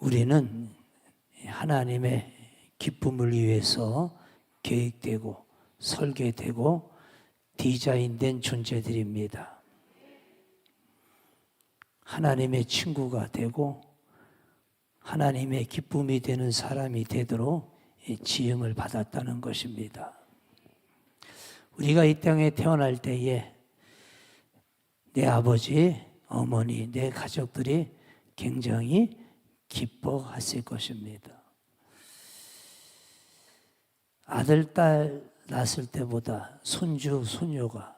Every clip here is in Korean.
우리는 하나님의 기쁨을 위해서 계획되고 설계되고 디자인된 존재들입니다. 하나님의 친구가 되고 하나님의 기쁨이 되는 사람이 되도록 지음을 받았다는 것입니다. 우리가 이 땅에 태어날 때에 내 아버지, 어머니, 내 가족들이 굉장히 기뻐했을 것입니다. 아들, 딸 낳았을 때보다 손주, 손녀가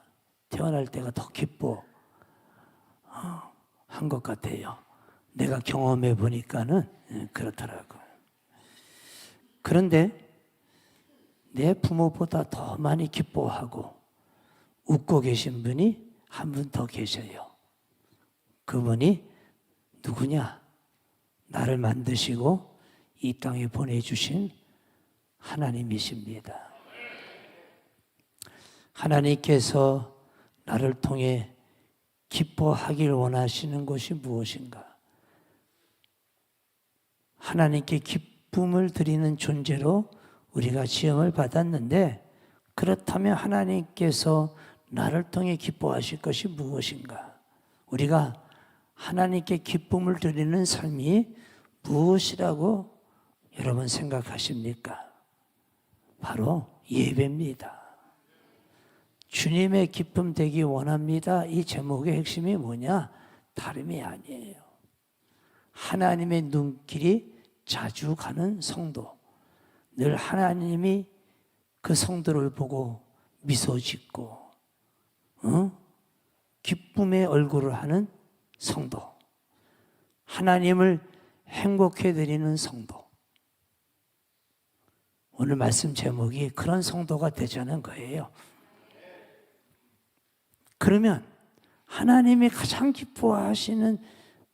태어날 때가 더 기뻐한 것 같아요. 내가 경험해 보니까는 그렇더라고요. 그런데 내 부모보다 더 많이 기뻐하고 웃고 계신 분이 한 분 더 계셔요. 그분이 누구냐? 나를 만드시고 이 땅에 보내주신 하나님이십니다. 하나님께서 나를 통해 기뻐하길 원하시는 것이 무엇인가? 하나님께 기쁨을 드리는 존재로 우리가 지음을 받았는데, 그렇다면 하나님께서 나를 통해 기뻐하실 것이 무엇인가? 우리가 하나님께 기쁨을 드리는 삶이 무엇이라고 여러분 생각하십니까? 바로 예배입니다. 주님의 기쁨 되기 원합니다. 이 제목의 핵심이 뭐냐? 다름이 아니에요. 하나님의 눈길이 자주 가는 성도, 늘 하나님이 그 성도를 보고 미소 짓고 기쁨의 얼굴을 하는 성도, 하나님을 행복해 드리는 성도. 오늘 말씀 제목이 그런 성도가 되자는 거예요. 그러면 하나님이 가장 기뻐하시는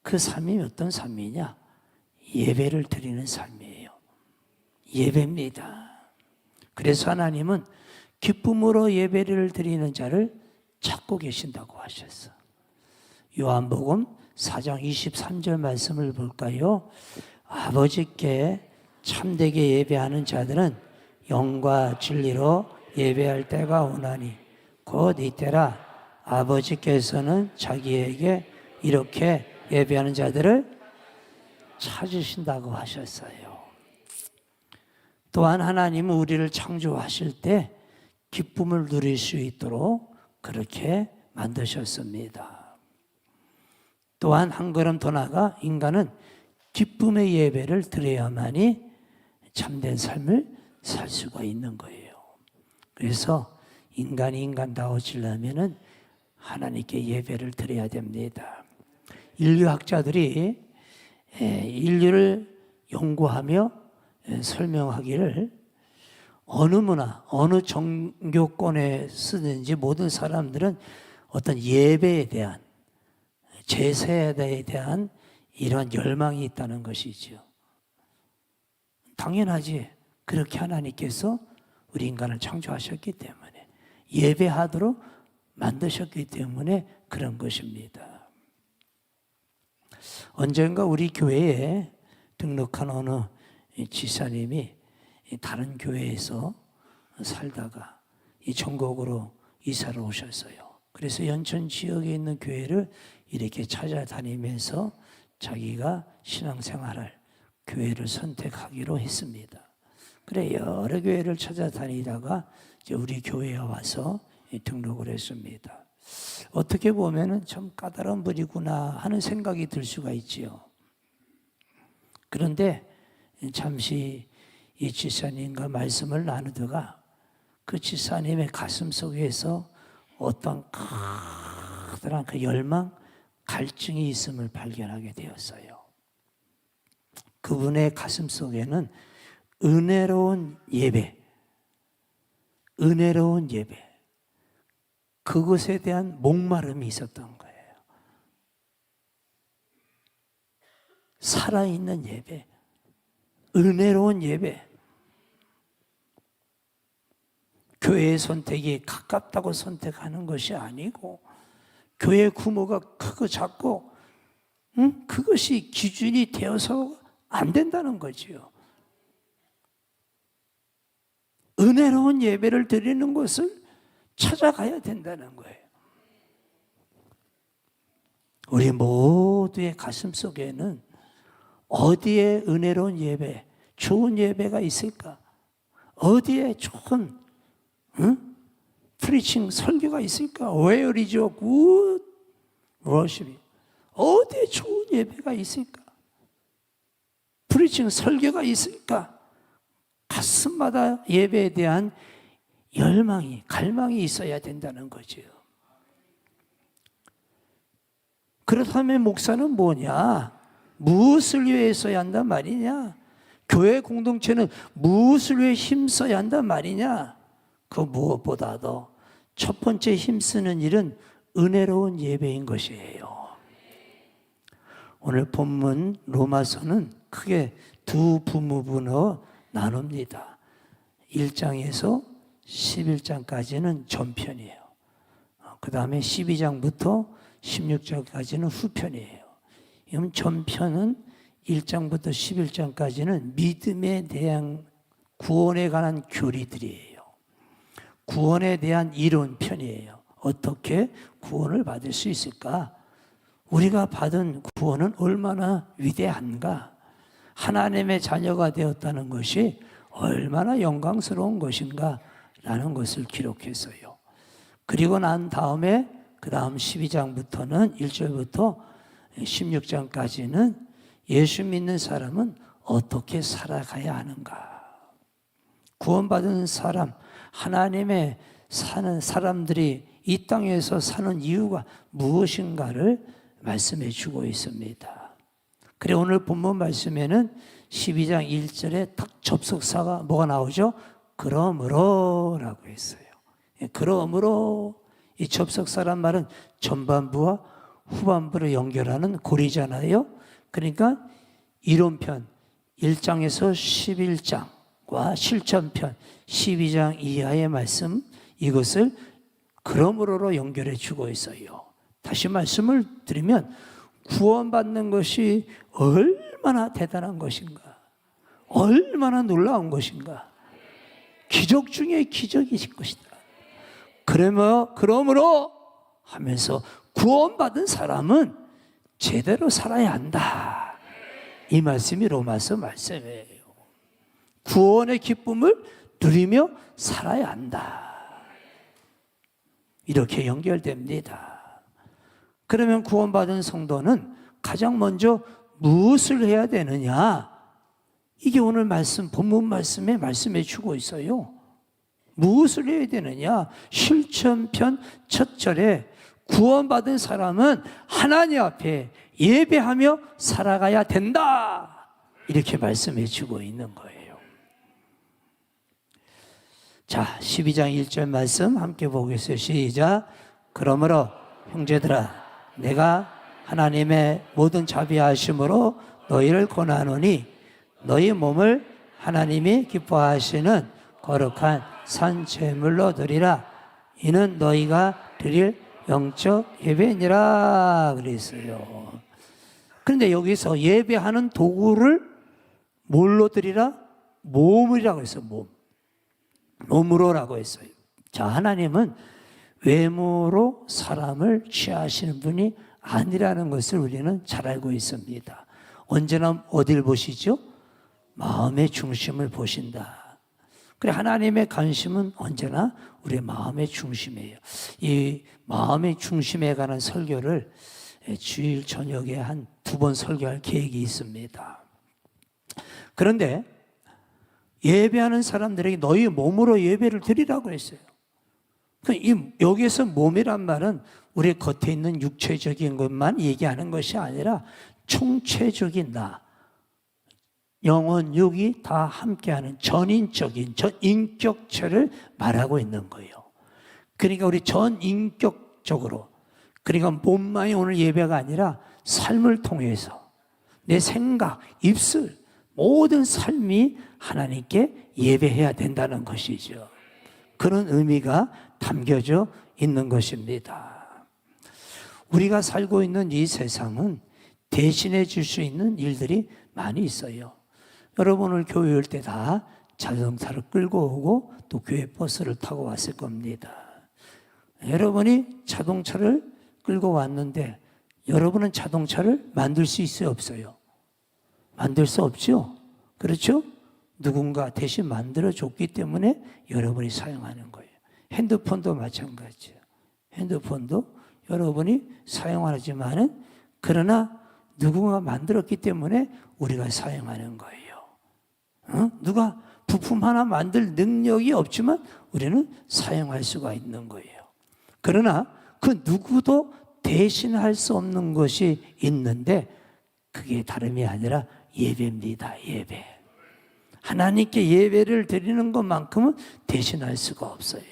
그 삶이 어떤 삶이냐? 예배를 드리는 삶이에요. 예배입니다. 그래서 하나님은 기쁨으로 예배를 드리는 자를 찾고 계신다고 하셨어. 요한복음 4장 23절 말씀을 볼까요? 아버지께 참되게 예배하는 자들은 영과 진리로 예배할 때가 오나니 곧 이때라. 아버지께서는 자기에게 이렇게 예배하는 자들을 찾으신다고 하셨어요. 또한 하나님은 우리를 창조하실 때 기쁨을 누릴 수 있도록 그렇게 만드셨습니다. 또한 한 걸음 더 나아가 인간은 기쁨의 예배를 드려야만이 참된 삶을 살 수가 있는 거예요. 그래서 인간이 인간다워지려면은 하나님께 예배를 드려야 됩니다. 인류학자들이 인류를 연구하며 설명하기를 어느 문화, 어느 종교권에 쓰든지 모든 사람들은 어떤 예배에 대한, 제사에 대한 이러한 열망이 있다는 것이죠. 당연하지. 그렇게 하나님께서 우리 인간을 창조하셨기 때문에 예배하도록 만드셨기 때문에 그런 것입니다. 언젠가 우리 교회에 등록한 어느 지사님이 다른 교회에서 살다가 이 전국으로 이사를 오셨어요. 그래서 연천 지역에 있는 교회를 이렇게 찾아다니면서 자기가 신앙생활을 교회를 선택하기로 했습니다. 그래 여러 교회를 찾아다니다가 이제 우리 교회에 와서 등록을 했습니다. 어떻게 보면은 참 까다로운 분이구나 하는 생각이 들 수가 있지요. 그런데 잠시 이 지사님과 말씀을 나누다가 그 지사님의 가슴 속에서 어떤 커다란 그 열망, 갈증이 있음을 발견하게 되었어요. 그분의 가슴 속에는 은혜로운 예배, 그것에 대한 목마름이 있었던 거예요. 살아있는 예배, 은혜로운 예배. 교회의 선택이 가깝다고 선택하는 것이 아니고 교회 규모가 크고 작고 그것이 기준이 되어서 안 된다는 거지요. 은혜로운 예배를 드리는 곳을 찾아가야 된다는 거예요. 우리 모두의 가슴 속에는 어디에 은혜로운 예배, 좋은 예배가 있을까? 어디에 좋은 프리칭 설교가 있을까? Where is your good worship? 어디에 좋은 예배가 있을까? 프리칭 설교가 있을까? 가슴마다 예배에 대한 열망이, 갈망이 있어야 된다는 거죠. 그렇다면 목사는 뭐냐? 무엇을 위해 써야 한단 말이냐? 교회 공동체는 무엇을 위해 힘써야 한단 말이냐? 그 무엇보다도 첫 번째 힘쓰는 일은 은혜로운 예배인 것이에요. 오늘 본문 로마서는 크게 두 부분으로 나눕니다. 1장에서 11장까지는 전편이에요. 그 다음에 12장부터 16장까지는 후편이에요. 그럼 전편은 1장부터 11장까지는 믿음에 대한 구원에 관한 교리들이에요. 구원에 대한 이론편이에요. 어떻게 구원을 받을 수 있을까? 우리가 받은 구원은 얼마나 위대한가? 하나님의 자녀가 되었다는 것이 얼마나 영광스러운 것인가? 라는 것을 기록했어요. 그리고 난 다음에 그 다음 12장부터는 1절부터 16장까지는 예수 믿는 사람은 어떻게 살아가야 하는가? 구원받은 사람, 하나님의 사는 사람들이 이 땅에서 사는 이유가 무엇인가를 말씀해 주고 있습니다. 그래 오늘 본문 말씀에는 12장 1절에 딱 접속사가 뭐가 나오죠? 그러므로 라고 했어요. 그러므로 이 접속사란 말은 전반부와 후반부를 연결하는 고리잖아요. 그러니까 이론편 1장에서 11장과 실천편 12장 이하의 말씀, 이것을 그러므로로 연결해 주고 있어요. 다시 말씀을 드리면 구원받는 것이 얼마나 대단한 것인가, 얼마나 놀라운 것인가, 기적 중에 기적이실 것이다. 그러므로 하면서 구원받은 사람은 제대로 살아야 한다. 이 말씀이 로마서 말씀이에요. 구원의 기쁨을 누리며 살아야 한다. 이렇게 연결됩니다. 그러면 구원받은 성도는 가장 먼저 무엇을 해야 되느냐? 이게 오늘 말씀, 본문 말씀에 말씀해 주고 있어요. 무엇을 해야 되느냐? 실천편 첫 절에 구원받은 사람은 하나님 앞에 예배하며 살아가야 된다. 이렇게 말씀해 주고 있는 거예요. 자, 12장 1절 말씀 함께 보겠어요. 시작. 그러므로 형제들아, 내가 하나님의 모든 자비하심으로 너희를 권하노니 너희 몸을 하나님이 기뻐하시는 거룩한 산 제물로 드리라. 이는 너희가 드릴 영적 예배니라 그랬어요. 그런데 여기서 예배하는 도구를 뭘로 드리라? 몸이라고 했어요. 몸으로라고 했어요. 자, 하나님은 외모로 사람을 취하시는 분이 아니라는 것을 우리는 잘 알고 있습니다. 언제나 어딜 보시죠? 마음의 중심을 보신다. 그래, 하나님의 관심은 언제나 우리의 마음의 중심이에요. 이 마음의 중심에 관한 설교를 주일 저녁에 한 2번 설교할 계획이 있습니다. 그런데 예배하는 사람들에게 너희 몸으로 예배를 드리라고 했어요. 여기에서 몸이란 말은 우리 겉에 있는 육체적인 것만 얘기하는 것이 아니라 총체적인 나, 영혼, 육이 다 함께하는 전인적인, 전인격체를 말하고 있는 거예요. 그러니까 우리 전인격적으로, 그러니까 몸만이 오늘 예배가 아니라 삶을 통해서 내 생각, 입술, 모든 삶이 하나님께 예배해야 된다는 것이죠. 그런 의미가 담겨져 있는 것입니다. 우리가 살고 있는 이 세상은 대신해 줄 수 있는 일들이 많이 있어요. 여러분 오늘 교회 올 때 다 자동차를 끌고 오고 또 교회 버스를 타고 왔을 겁니다. 여러분이 자동차를 끌고 왔는데 여러분은 자동차를 만들 수 있어요, 없어요? 만들 수 없죠? 그렇죠? 누군가 대신 만들어줬기 때문에 여러분이 사용하는 거예요. 핸드폰도 마찬가지예요. 핸드폰도 여러분이 사용하지만은 그러나 누군가 만들었기 때문에 우리가 사용하는 거예요. 누가 부품 하나 만들 능력이 없지만 우리는 사용할 수가 있는 거예요. 그러나 그 누구도 대신할 수 없는 것이 있는데 그게 다름이 아니라 예배입니다. 예배. 하나님께 예배를 드리는 것만큼은 대신할 수가 없어요.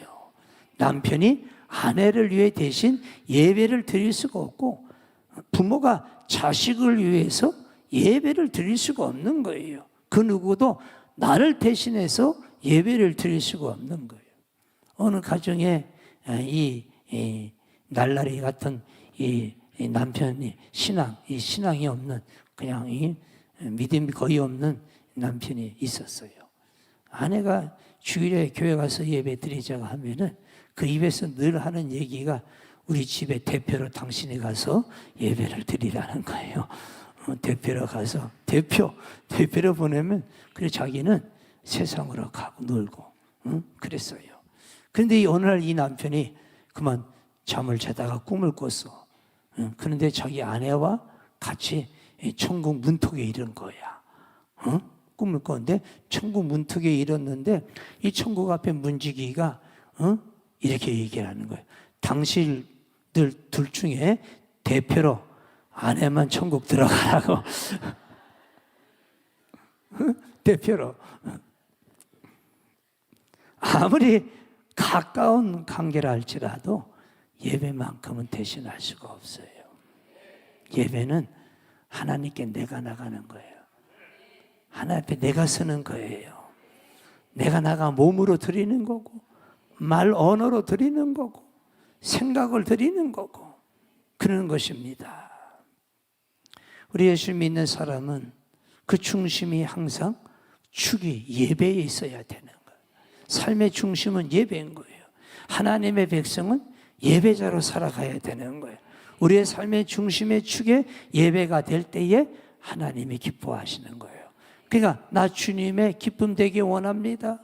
남편이 아내를 위해 대신 예배를 드릴 수가 없고 부모가 자식을 위해서 예배를 드릴 수가 없는 거예요. 그 누구도 나를 대신해서 예배를 드릴 수가 없는 거예요. 어느 가정에 이 날라리 같은 이 남편이 신앙이 없는 그냥 이 믿음이 거의 없는 남편이 있었어요. 아내가 주일에 교회 가서 예배 드리자고 하면은 그 입에서 늘 하는 얘기가 우리 집에 대표로 당신이 가서 예배를 드리라는 거예요. 대표로 가서 대표로 보내면 그래 자기는 세상으로 가고 놀고 그랬어요. 그런데 어느 날 이 남편이 그만 잠을 자다가 꿈을 꿨어. 그런데 자기 아내와 같이 천국 문턱에 이른 거야. 꿈을 꿨는데 천국 문턱에 이뤘는데 이 천국 앞에 문지기가 이렇게 얘기를 하는 거예요. 당신들 둘 중에 대표로 아내만 천국 들어가라고. 대표로. 아무리 가까운 관계라 할지라도 예배만큼은 대신할 수가 없어요. 예배는 하나님께 내가 나가는 거예요. 하나님 앞에 내가 서는 거예요. 내가 나가 몸으로 드리는 거고 말 언어로 드리는 거고 생각을 드리는 거고 그러는 것입니다. 우리 예수 믿는 사람은 그 중심이 항상 축이 예배에 있어야 되는 거예요. 삶의 중심은 예배인 거예요. 하나님의 백성은 예배자로 살아가야 되는 거예요. 우리의 삶의 중심의 축에 예배가 될 때에 하나님이 기뻐하시는 거예요. 그러니까 나 주님의 기쁨 되기 원합니다.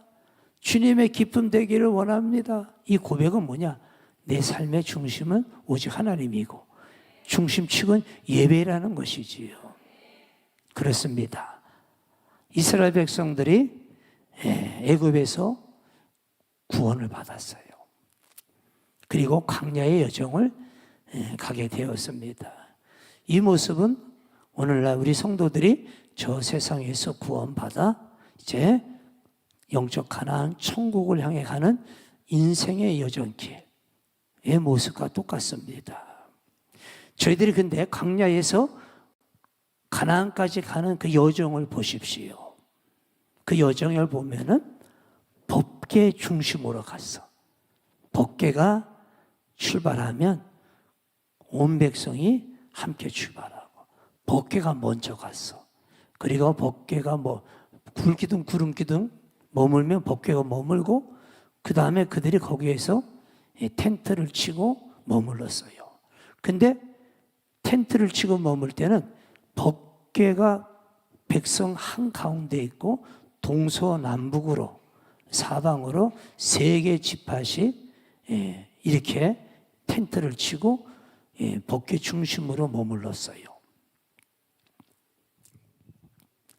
주님의 기쁨 되기를 원합니다. 이 고백은 뭐냐? 내 삶의 중심은 오직 하나님이고 중심축은 예배라는 것이지요. 그렇습니다. 이스라엘 백성들이 애굽에서 구원을 받았어요. 그리고 광야의 여정을 가게 되었습니다. 이 모습은 오늘날 우리 성도들이 저 세상에서 구원받아 이제 영적 가나안 천국을 향해 가는 인생의 여정길의 모습과 똑같습니다. 저희들이 근데 광야에서 가나안까지 가는 그 여정을 보십시오. 그 여정을 보면은 법궤 중심으로 갔어. 법궤가 출발하면 온 백성이 함께 출발하고 법궤가 먼저 갔어. 그리고 법궤가 굴기둥 구름기둥 머물면 법궤가 머물고 그 다음에 그들이 거기에서 텐트를 치고 머물렀어요. 근데 텐트를 치고 머물 때는 법궤가 백성 한가운데 있고 동서남북으로 사방으로 세 개 지파씩 이렇게 텐트를 치고 법궤 중심으로 머물렀어요.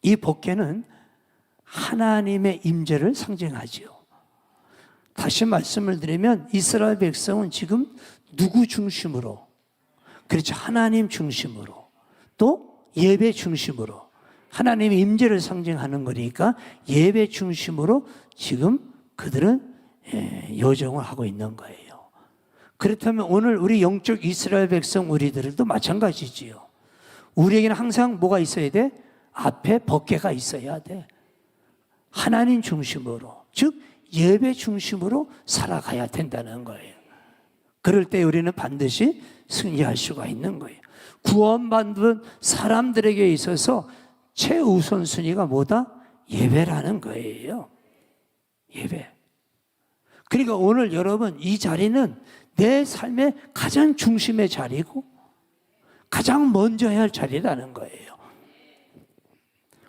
이 법궤는 하나님의 임재를 상징하지요. 다시 말씀을 드리면 이스라엘 백성은 지금 누구 중심으로? 그렇죠. 하나님 중심으로 또 예배 중심으로 하나님의 임재를 상징하는 거니까 예배 중심으로 지금 그들은 여정을 하고 있는 거예요. 그렇다면 오늘 우리 영적 이스라엘 백성 우리들도 마찬가지지요. 우리에게는 항상 뭐가 있어야 돼? 앞에 법궤가 있어야 돼. 하나님 중심으로, 즉 예배 중심으로 살아가야 된다는 거예요. 그럴 때 우리는 반드시 승리할 수가 있는 거예요. 구원받은 사람들에게 있어서 최우선순위가 뭐다? 예배라는 거예요. 예배. 그러니까 오늘 여러분 이 자리는 내 삶의 가장 중심의 자리고 가장 먼저 해야 할 자리라는 거예요.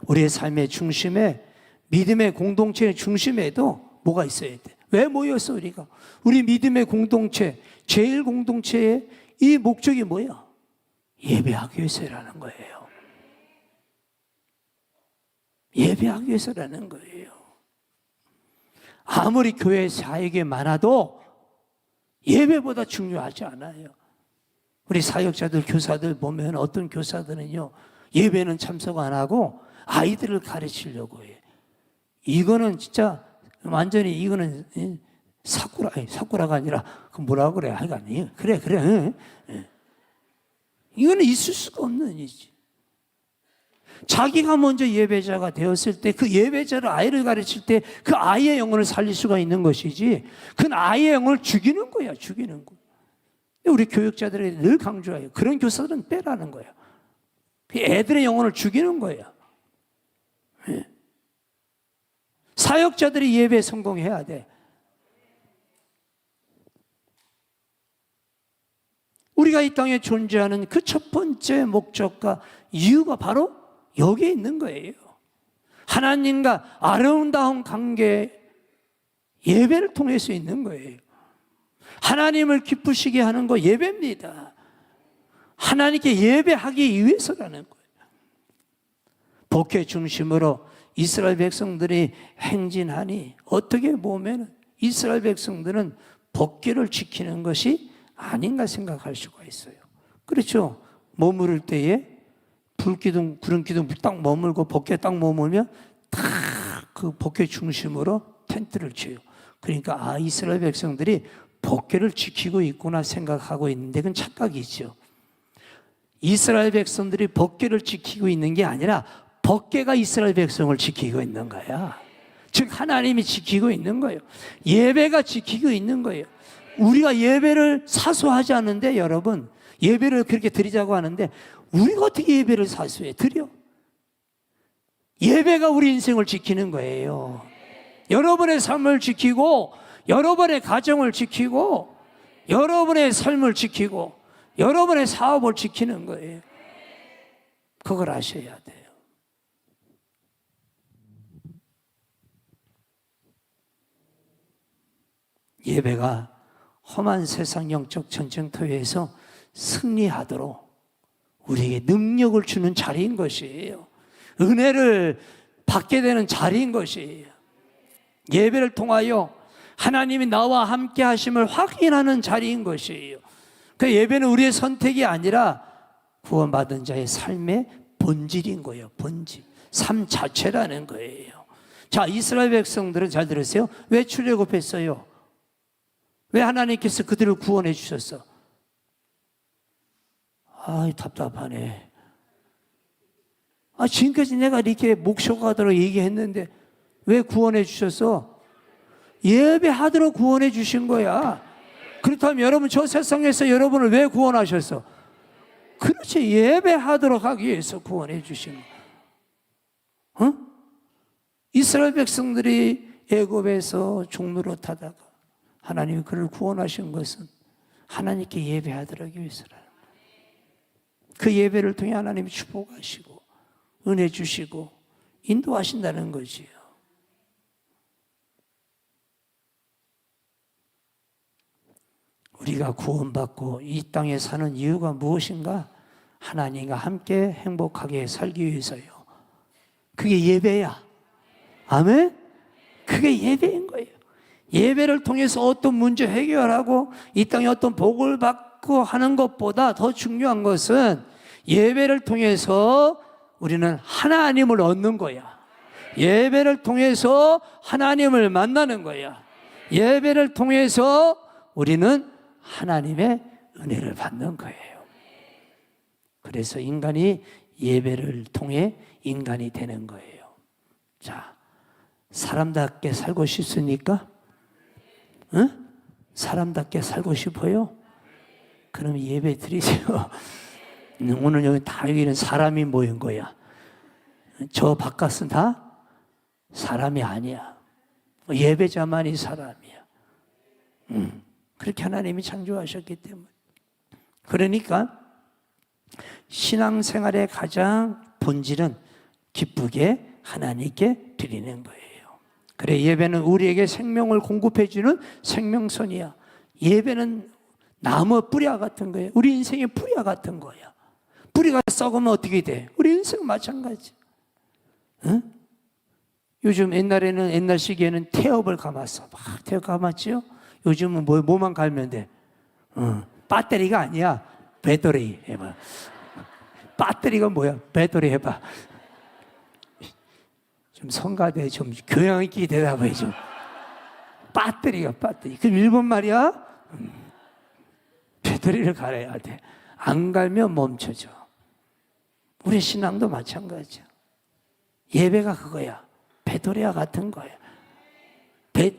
우리의 삶의 중심에, 믿음의 공동체의 중심에도 뭐가 있어야 돼? 왜 모였어 우리가? 우리 믿음의 공동체, 제일 공동체의 이 목적이 뭐야? 예배하기 위해서라는 거예요. 예배하기 위해서라는 거예요. 아무리 교회 사역이 많아도 예배보다 중요하지 않아요. 우리 사역자들, 교사들 보면 어떤 교사들은요, 예배는 참석 안 하고 아이들을 가르치려고 해. 이거는 진짜 완전히 이거는 사쿠라가 아니라 그 뭐라고 그래? 하여간 그래. 이거는 있을 수가 없는 일이지. 자기가 먼저 예배자가 되었을 때 그 예배자를 아이를 가르칠 때 그 아이의 영혼을 살릴 수가 있는 것이지, 그 아이의 영혼을 죽이는 거야, 죽이는 거. 우리 교육자들이 늘 강조해요. 그런 교사들은 빼라는 거야. 애들의 영혼을 죽이는 거야. 사역자들이 예배에 성공해야 돼. 우리가 이 땅에 존재하는 그 첫 번째 목적과 이유가 바로 여기에 있는 거예요. 하나님과 아름다운 관계, 예배를 통해서 있는 거예요. 하나님을 기쁘시게 하는 거 예배입니다. 하나님께 예배하기 위해서라는 거예요. 복회 중심으로 이스라엘 백성들이 행진하니 어떻게 보면 이스라엘 백성들은 복궤를 지키는 것이 아닌가 생각할 수가 있어요. 그렇죠. 머무를 때에 불기둥, 구름기둥 딱 머물고 복궤 딱 머물면 다 그 복궤 중심으로 텐트를 쳐요. 그러니까 이스라엘 백성들이 복궤를 지키고 있구나 생각하고 있는데 그건 착각이죠. 이스라엘 백성들이 복궤를 지키고 있는 게 아니라 복궤가 이스라엘 백성을 지키고 있는 거야. 즉 하나님이 지키고 있는 거예요. 예배가 지키고 있는 거예요. 우리가 예배를 사수하지 않는데, 여러분 예배를 그렇게 드리자고 하는데 우리가 어떻게 예배를 사수해? 드려? 예배가 우리 인생을 지키는 거예요. 여러분의 삶을 지키고, 여러분의 가정을 지키고, 여러분의 삶을 지키고, 여러분의 사업을 지키는 거예요. 그걸 아셔야 돼요. 예배가 험한 세상 영적 전쟁터에서 승리하도록 우리에게 능력을 주는 자리인 것이에요. 은혜를 받게 되는 자리인 것이에요. 예배를 통하여 하나님이 나와 함께 하심을 확인하는 자리인 것이에요. 그 예배는 우리의 선택이 아니라 구원받은 자의 삶의 본질인 거예요. 본질, 삶 자체라는 거예요. 자, 이스라엘 백성들은 잘 들으세요. 왜 출애굽했어요? 왜 하나님께서 그들을 구원해 주셨어? 답답하네. 지금까지 내가 이렇게 목표가도록 얘기했는데 왜 구원해 주셨어? 예배하도록 구원해 주신 거야. 그렇다면 여러분, 저 세상에서 여러분을 왜 구원하셨어? 그렇지, 예배하도록 하기 위해서 구원해 주신 거. 이스라엘 백성들이 애굽에서 종로로 타다가 하나님이 그를 구원하신 것은 하나님께 예배하도록 하기 위해서라. 그 예배를 통해 하나님이 축복하시고 은혜 주시고 인도하신다는 거지요. 우리가 구원받고 이 땅에 사는 이유가 무엇인가? 하나님과 함께 행복하게 살기 위해서요. 그게 예배야. 아멘? 그게 예배인 거예요. 예배를 통해서 어떤 문제 해결하고 이 땅에 어떤 복을 받고 하는 것보다 더 중요한 것은 예배를 통해서 우리는 하나님을 얻는 거야. 예배를 통해서 하나님을 만나는 거야. 예배를 통해서 우리는 하나님의 은혜를 받는 거예요. 그래서 인간이 예배를 통해 인간이 되는 거예요. 자, 사람답게 살고 싶습니까? 응? 사람답게 살고 싶어요? 그럼 예배 드리세요. 오늘 여기 다 여기는 사람이 모인 거야. 저 바깥은 다 사람이 아니야. 예배자만이 사람이야. 그렇게 하나님이 창조하셨기 때문에. 그러니까 신앙생활의 가장 본질은 기쁘게 하나님께 드리는 거예요. 그래, 예배는 우리에게 생명을 공급해주는 생명선이야. 예배는 나무 뿌리와 같은 거예요. 우리 인생의 뿌리와 같은 거야. 뿌리가 썩으면 어떻게 돼? 우리 인생 마찬가지. 응? 요즘 옛날 시기에는 태엽을 감았어. 막 태엽 감았지요? 요즘은 뭐만 갈면 돼? 배터리가 아니야. 배터리 해봐. 배터리가 뭐야? 배터리 해봐. 좀 성가대 좀 교양 있게 대답해 좀. 배터리. 그럼 일본 말이야? 배터리를 갈아야 돼. 안 갈면 멈춰져. 우리 신앙도 마찬가지야. 예배가 그거야. 배터리와 같은 거야.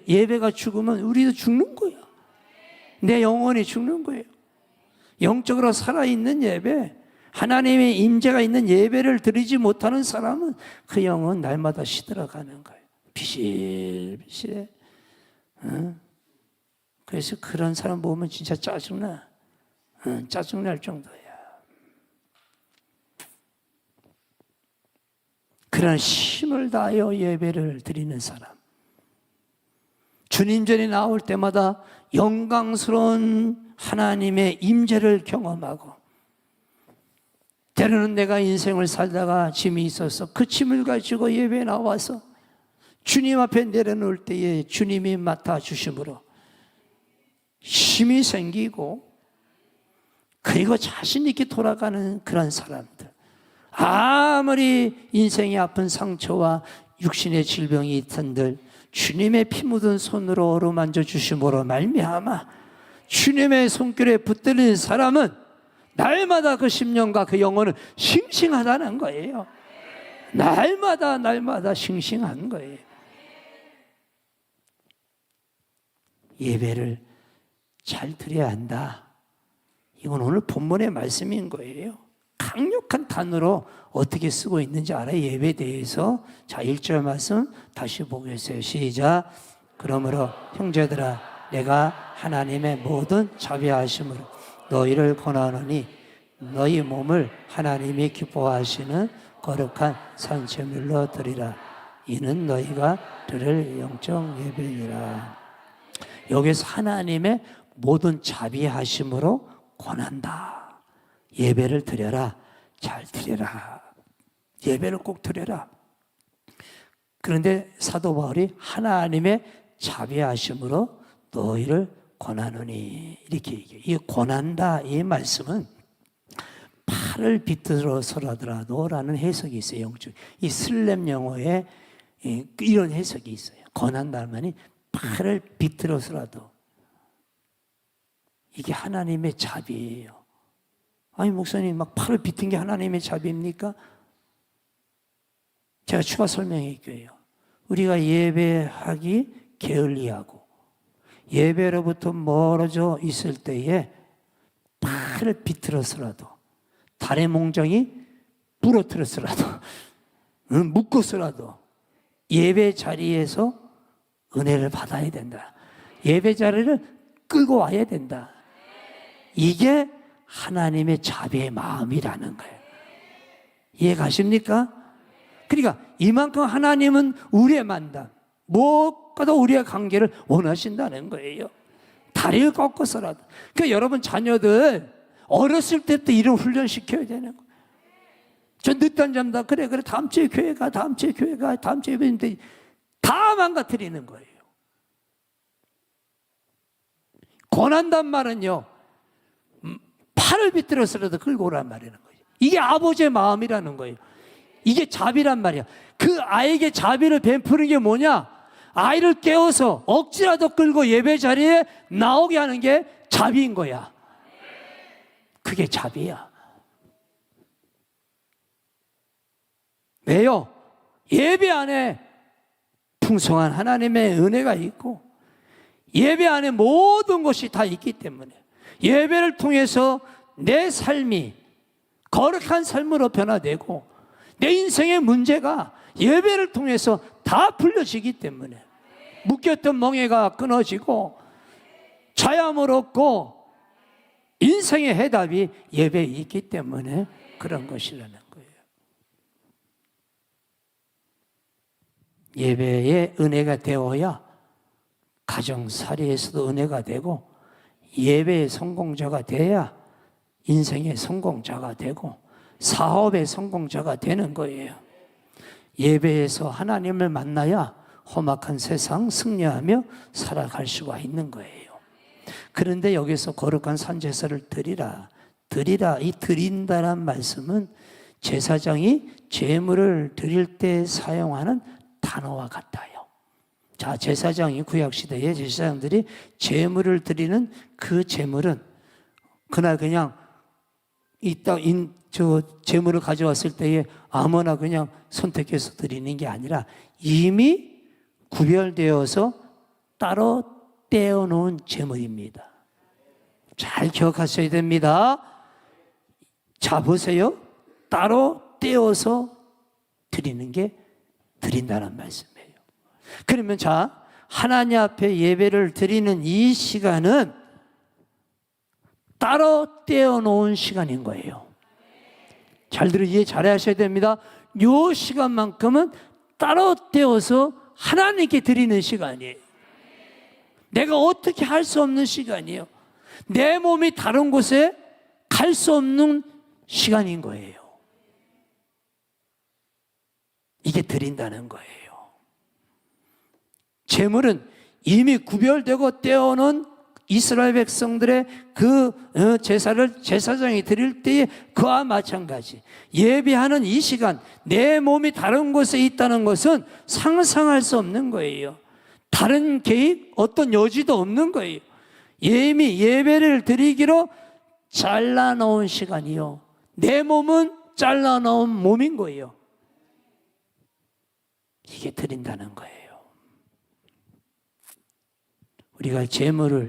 예배가 죽으면 우리도 죽는 거야. 내 영혼이 죽는 거예요. 영적으로 살아있는 예배, 하나님의 임재가 있는 예배를 드리지 못하는 사람은 그 영은 날마다 시들어가는 거예요. 비실비실해. 그래서 그런 사람 보면 진짜 짜증나. 짜증날 정도야. 그런 힘을 다하여 예배를 드리는 사람, 주님 전에 나올 때마다 영광스러운 하나님의 임재를 경험하고, 때로는 내가 인생을 살다가 짐이 있어서 그 짐을 가지고 예배에 나와서 주님 앞에 내려놓을 때에 주님이 맡아주심으로 힘이 생기고, 그리고 자신 있게 돌아가는 그런 사람들, 아무리 인생의 아픈 상처와 육신의 질병이 있던들 주님의 피 묻은 손으로 어루만져 주심으로 말미암아 주님의 손길에 붙들린 사람은 날마다 그 심령과 그 영혼은 싱싱하다는 거예요. 날마다 싱싱한 거예요. 예배를 잘 드려야 한다. 이건 오늘 본문의 말씀인 거예요. 강력한 단어로 어떻게 쓰고 있는지 알아요? 예배에 대해서. 자, 1절 말씀 다시 보겠어요. 시작. 그러므로 형제들아, 내가 하나님의 모든 자비하심으로 너희를 권하노니 너희 몸을 하나님이 기뻐하시는 거룩한 산제물로 드리라. 이는 너희가 드릴 영적 예배니라. 여기서 하나님의 모든 자비하심으로 권한다. 예배를 드려라. 잘 드려라. 예배를 꼭 드려라. 그런데 사도 바울이 하나님의 자비하심으로 너희를 권하노니 이렇게 얘기해요. 이 권한다, 이 말씀은 팔을 비틀어서라도 라는 해석이 있어요. 영적. 이 슬렘 영어에 이런 해석이 있어요. 권한다는 말이 팔을 비틀어서라도. 이게 하나님의 자비예요. 아니, 목사님, 막 팔을 비튼 게 하나님의 자비입니까? 제가 추가 설명해 드릴게요. 우리가 예배하기 게을리하고 예배로부터 멀어져 있을 때에 팔을 비틀어서라도, 달의 몽정이 부러뜨려서라도, 묶어서라도 예배 자리에서 은혜를 받아야 된다. 예배 자리를 끌고 와야 된다. 이게 하나님의 자비의 마음이라는 거예요. 이해 가십니까? 그러니까 이만큼 하나님은 우리의 만남, 무엇과도 우리의 관계를 원하신다는 거예요. 다리를 꺾어서라도. 그러니까 여러분 자녀들 어렸을 때부터 이런 훈련시켜야 되는 거예요. 저 늦잠 잠다 그래 다음 주에 교회 가, 다음 주에 예배인데 다 망가뜨리는 거예요. 권한단 말은요, 팔을 비틀어서라도 끌고 오란 말이라는 거예요. 이게 아버지의 마음이라는 거예요. 이게 자비란 말이야. 그 아이에게 자비를 베푸는 게 뭐냐? 아이를 깨워서 억지라도 끌고 예배 자리에 나오게 하는 게 자비인 거야. 그게 자비야. 왜요? 예배 안에 풍성한 하나님의 은혜가 있고 예배 안에 모든 것이 다 있기 때문에 예배를 통해서 내 삶이 거룩한 삶으로 변화되고 내 인생의 문제가 예배를 통해서 다 풀려지기 때문에 묶였던 멍에가 끊어지고 자유함을 얻고 인생의 해답이 예배에 있기 때문에 그런 것이라는 거예요. 예배에 은혜가 되어야 가정살이에서도 은혜가 되고 예배의 성공자가 돼야 인생의 성공자가 되고 사업의 성공자가 되는 거예요. 예배에서 하나님을 만나야 험악한 세상 승리하며 살아갈 수가 있는 거예요. 그런데 여기서 거룩한 산제사를 드리라. 이 드린다란 말씀은 제사장이 제물을 드릴 때 사용하는 단어와 같아요. 자, 제사장이 구약시대에 제사장들이 제물을 드리는 그 제물은 그날 그냥 제물을 가져왔을 때에 아무나 그냥 선택해서 드리는 게 아니라 이미 구별되어서 따로 떼어놓은 제물입니다. 잘 기억하셔야 됩니다. 자, 보세요. 따로 떼어서 드리는 게 드린다는 말씀이에요. 그러면 자, 하나님 앞에 예배를 드리는 이 시간은 따로 떼어놓은 시간인 거예요. 잘 이해 잘 하셔야 됩니다. 이 시간만큼은 따로 떼어서 하나님께 드리는 시간이에요. 내가 어떻게 할 수 없는 시간이에요. 내 몸이 다른 곳에 갈 수 없는 시간인 거예요. 이게 드린다는 거예요. 제물은 이미 구별되고 떼어놓은 이스라엘 백성들의 그 제사를 제사장이 드릴 때에 그와 마찬가지 예배하는 이 시간 내 몸이 다른 곳에 있다는 것은 상상할 수 없는 거예요. 다른 계획 어떤 여지도 없는 거예요. 이미 예배를 드리기로 잘라놓은 시간이요. 내 몸은 잘라놓은 몸인 거예요. 이게 드린다는 거예요. 우리가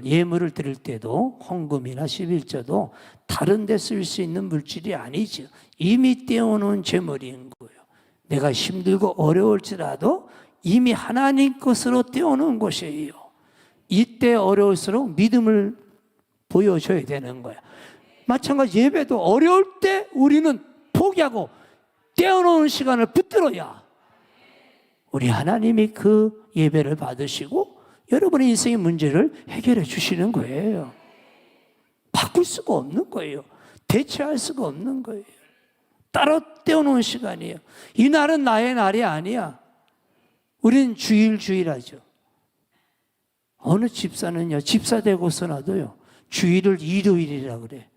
예물을 드릴 때도 헌금이나 11조도 다른 데 쓸 수 있는 물질이 아니죠. 이미 떼어놓은 제물인 거예요. 내가 힘들고 어려울지라도 이미 하나님 것으로 떼어놓은 것이에요. 이때 어려울수록 믿음을 보여줘야 되는 거야. 마찬가지 예배도 어려울 때 우리는 포기하고 떼어놓은 시간을 붙들어야 우리 하나님이 그 예배를 받으시고 여러분의 인생의 문제를 해결해 주시는 거예요. 바꿀 수가 없는 거예요. 대체할 수가 없는 거예요. 따로 떼어놓은 시간이에요. 이 날은 나의 날이 아니야. 우리는 주일하죠. 어느 집사는요, 집사 되고서 나도요, 주일을 일요일이라 그래.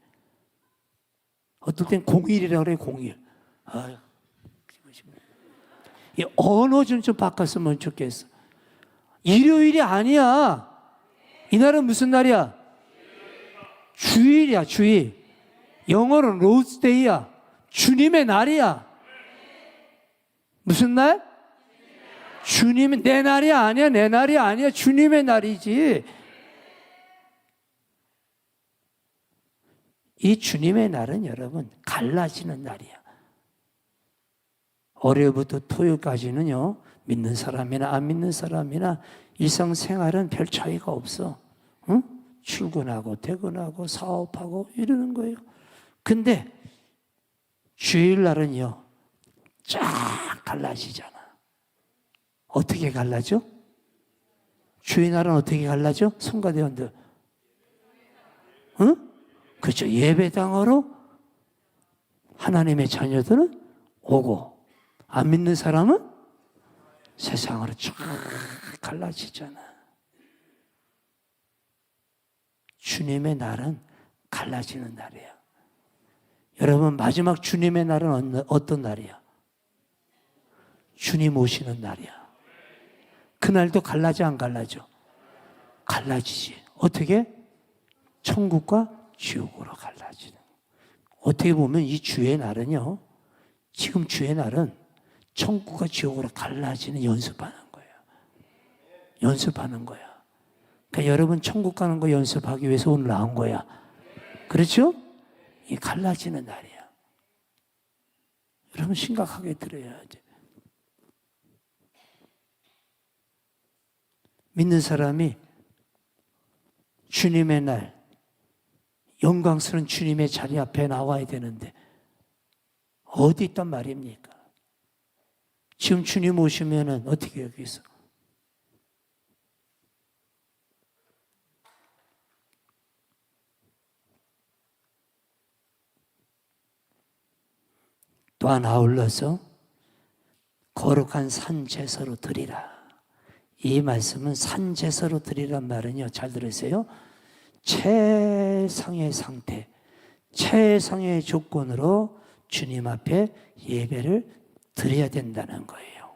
어떨 땐 공일이라 그래, 공일. 아유, 이 언어 좀 바꿨으면 좋겠어. 일요일이 아니야. 이날은 무슨 날이야? 주일이야, 주일. 영어로는 로스데이야. 주님의 날이야. 무슨 날? 주님의 내 날이 아니야. 내 날이 아니야. 주님의 날이지. 이 주님의 날은 여러분 갈라지는 날이야. 월요일부터 토요일까지는요, 믿는 사람이나 안 믿는 사람이나 일상생활은 별 차이가 없어. 응? 출근하고 퇴근하고 사업하고 이러는 거예요. 근데 주일날은요, 쫙 갈라지잖아. 어떻게 갈라져? 주일날은 어떻게 갈라져? 성가대원들. 응? 그렇죠. 예배당으로 하나님의 자녀들은 오고 안 믿는 사람은 세상으로 쫙 갈라지잖아. 주님의 날은 갈라지는 날이야. 여러분, 마지막 주님의 날은 어떤 날이야? 주님 오시는 날이야. 그날도 갈라져 안 갈라져? 갈라지지. 어떻게? 천국과 지옥으로 갈라지는. 어떻게 보면 이 주의 날은요, 지금 주의 날은 천국과 지옥으로 갈라지는 연습하는 거예요. 연습하는 거야. 그러니까 여러분 천국 가는 거 연습하기 위해서 오늘 나온 거야. 그렇죠? 이 갈라지는 날이야. 여러분 심각하게 들어야 돼. 믿는 사람이 주님의 날, 영광스러운 주님의 자리 앞에 나와야 되는데 어디 있단 말입니까? 지금 주님 오시면은 어떻게 여기서? 또한 아울러서 거룩한 산제사로 드리라. 이 말씀은 산제사로 드리란 말은요, 잘 들으세요. 최상의 상태, 최상의 조건으로 주님 앞에 예배를 드려야 된다는 거예요.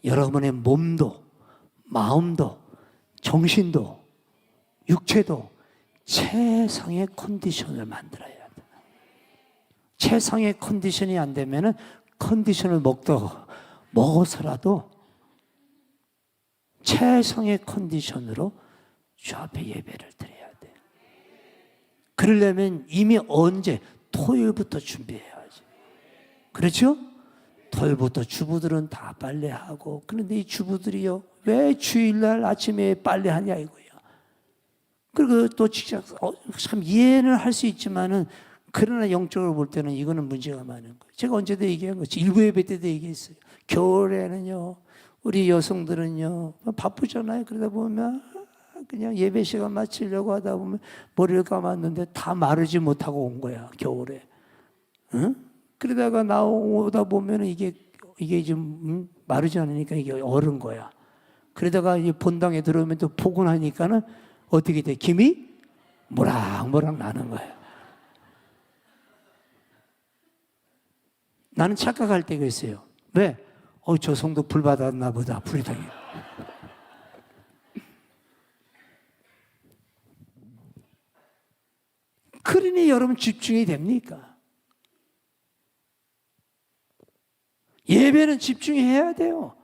여러분의 몸도, 마음도, 정신도, 육체도 최상의 컨디션을 만들어야 돼요. 최상의 컨디션이 안 되면은 컨디션을 먹어서라도 최상의 컨디션으로 주 앞에 예배를 드려야 돼요. 그러려면 이미 언제? 토요일부터 준비해야지. 그렇죠? 토요일부터 주부들은 다 빨래하고, 그런데 이 주부들이요, 왜 주일날 아침에 빨래하냐 이거예요. 그리고 또 직장, 참 이해는 할 수 있지만은, 그러나 영적으로 볼 때는 이거는 문제가 많은 거예요. 제가 언제도 얘기한 거지. 일부 예배 때도 얘기했어요. 겨울에는요, 우리 여성들은요, 바쁘잖아요. 그러다 보면 그냥 예배 시간 마치려고 하다 보면 머리를 감았는데 다 마르지 못하고 온 거야, 겨울에. 응? 그러다가 나오다 보면 이게 좀 마르지 않으니까 이게 얼은 거야. 그러다가 이 본당에 들어오면 또 포근하니까는 어떻게 돼? 김이 모락모락 나는 거야. 나는 착각할 때가 있어요. 왜? 저 성도 불 받았나 보다. 불이 당해. 그러니 여러분 집중이 됩니까? 예배는 집중해야 돼요.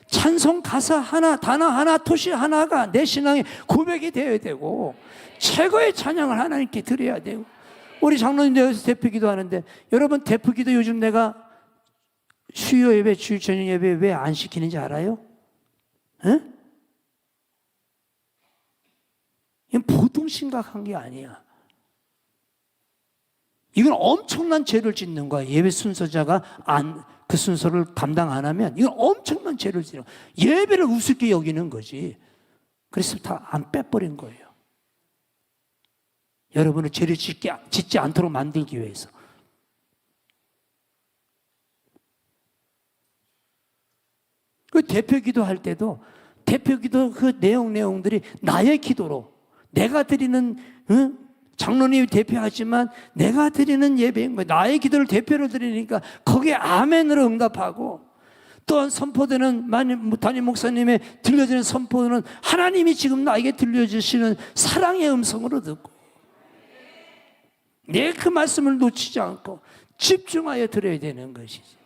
찬송 가사 하나, 단어 하나, 토시 하나가 내 신앙의 고백이 되어야 되고, 최고의 찬양을 하나님께 드려야 되고. 우리 장로님들 여기서 대표기도 하는데, 여러분 대표기도 요즘 내가 수요 예배, 주일 저녁 예배 왜 안 시키는지 알아요? 에? 이건 보통 심각한 게 아니야. 이건 엄청난 죄를 짓는 거야. 예배 순서자가 그 순서를 감당 안 하면 이건 엄청난 죄를 짓는 거야. 예배를 우습게 여기는 거지. 그래서 다 안 빼버린 거예요. 여러분을 죄를 짓지 않도록 만들기 위해서. 그 대표기도 할 때도 대표기도 그 내용들이 나의 기도로 내가 드리는, 장로님이 대표하지만 내가 드리는 예배인 거예요. 나의 기도를 대표로 드리니까 거기에 아멘으로 응답하고, 또한 선포되는 담임 목사님의 들려주는 선포는 하나님이 지금 나에게 들려주시는 사랑의 음성으로 듣고, 내 그 말씀을 놓치지 않고 집중하여 들어야 되는 것이지.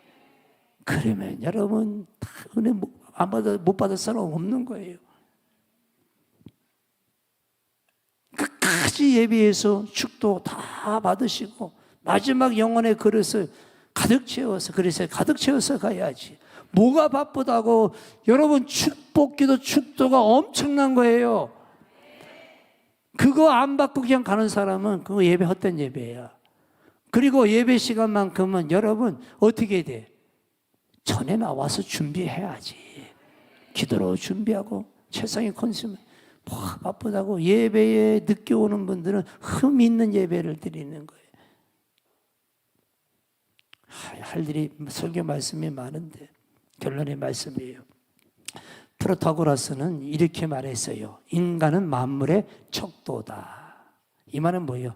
그러면 여러분 다 은혜 못 받을 사람 없는 거예요. 끝까지 예배해서 축도 다 받으시고 마지막 영혼의 그릇을 가득 채워서, 그래서 가득 채워서 가야지. 뭐가 바쁘다고. 여러분 축복기도 축도가 엄청난 거예요. 그거 안 받고 그냥 가는 사람은 그거 예배 헛된 예배야. 그리고 예배 시간만큼은 여러분 어떻게 돼? 전에 나와서 준비해야지. 기도로 준비하고 최상의 컨디션. 바쁘다고 예배에 늦게 오는 분들은 흠 있는 예배를 드리는 거예요. 할 일이, 설교 말씀이 많은데 결론의 말씀이에요. 프로타고라스는 이렇게 말했어요. 인간은 만물의 척도다. 이 말은 뭐예요?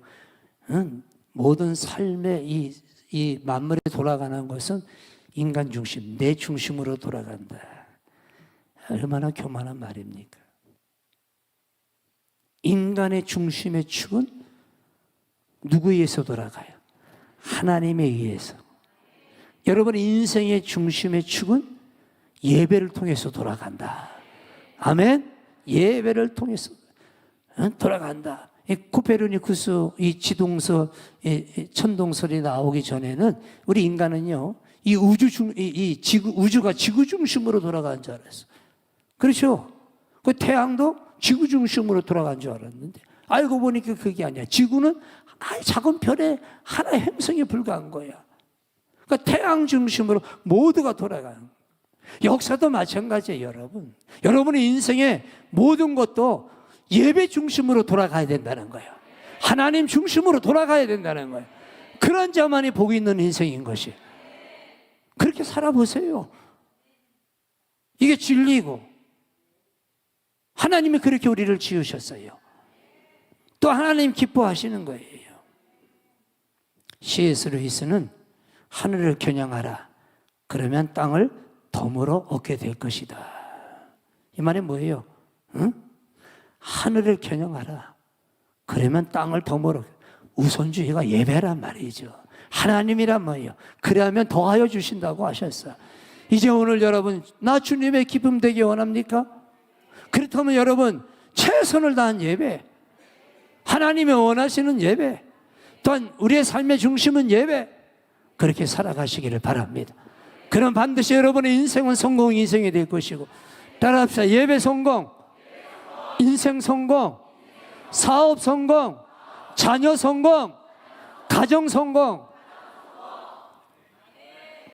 모든 삶의 이 만물에 돌아가는 것은 인간 중심, 내 중심으로 돌아간다. 얼마나 교만한 말입니까? 인간의 중심의 축은 누구에 의해서 돌아가요? 하나님에 의해서. 여러분의 인생의 중심의 축은 예배를 통해서 돌아간다. 아멘? 예배를 통해서 돌아간다. 코페르니쿠스 이 지동서, 천동설이 나오기 전에는 우리 인간은요, 우주가 지구 중심으로 돌아가는 줄 알았어. 그렇죠? 그 태양도 지구 중심으로 돌아가는 줄 알았는데 알고 보니까 그게 아니야. 지구는 아주 작은 별의 하나의 행성에 불과한 거야. 그러니까 태양 중심으로 모두가 돌아가는 거야. 역사도 마찬가지예요, 여러분. 여러분의 인생의 모든 것도 예배 중심으로 돌아가야 된다는 거예요. 하나님 중심으로 돌아가야 된다는 거예요. 그런 자만이 복이 있는 인생인 것이. 그렇게 살아보세요. 이게 진리고 하나님이 그렇게 우리를 지으셨어요. 또 하나님 기뻐하시는 거예요. C.S. 루이스는 하늘을 겨냥하라. 그러면 땅을 덤으로 얻게 될 것이다. 이 말이 뭐예요? 응? 하늘을 겨냥하라. 그러면 땅을 덤으로. 우선주의가 예배란 말이죠. 하나님이란 말이에요. 그래야면 더하여 주신다고 하셨어요. 이제 오늘 여러분, 나 주님의 기쁨 되기 원합니까? 그렇다면 여러분, 최선을 다한 예배, 하나님이 원하시는 예배, 또한 우리의 삶의 중심은 예배, 그렇게 살아가시기를 바랍니다. 그럼 반드시 여러분의 인생은 성공 인생이 될 것이고, 따라합시다. 예배 성공, 인생 성공, 사업 성공, 자녀 성공, 가정 성공,